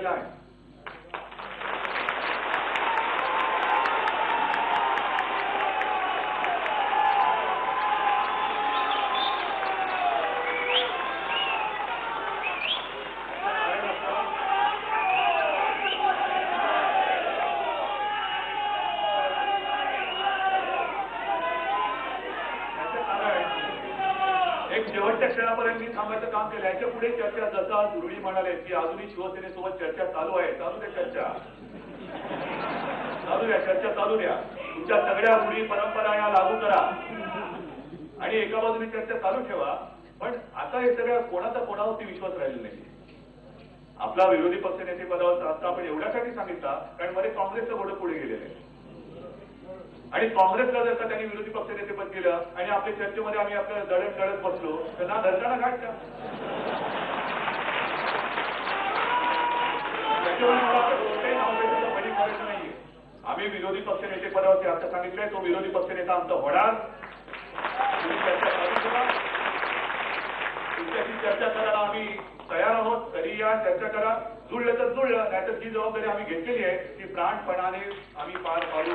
केलेला आहे. शेवटच्या क्षणापर्यंत मी थांबायचं काम केलं. याच्या पुढे चर्चा जसं दुरुळी म्हणाले की अजूनही शिवसेनेसोबत चर्चा चालू आहे. चालू द्या चर्चा, चालू द्या चर्चा, चालू द्या. तुमच्या सगळ्या रूढी परंपरा या लागू करा आणि एका बाजूने चर्चा चालू ठेवा. पण आता हे सगळं कोणावरती विश्वास राहिलेला नाही. आपला विरोधी पक्षनेते पदावर आता आपण एवढ्यासाठी सांगितला कारण मध्ये काँग्रेसचं बोर्ड पुढे गेलेलं आहे आणि काँग्रेसला जर का त्यांनी विरोधी पक्षनेतेपद केलं आणि आपल्या चर्चेमध्ये आम्ही आपल्या दळत बसलो तर ना धरताना घाट का? त्याच्यामुळे मला कोणत्याही नावाचं बळी करायचं नाहीये. आम्ही विरोधी पक्षनेते पदावरती आता सांगितलंय तो विरोधी पक्षनेता आमचा होणार. तुम्ही चर्चा चालू करा, तुमच्याशी चर्चा करायला आम्ही तयार आहोत. कधी या चर्चा करा, जुळलं तर जुळलं, नाहीतर जी जबाबदारी आम्ही घेतलेली आहे ती प्राणपणाने आम्ही पार पाडू.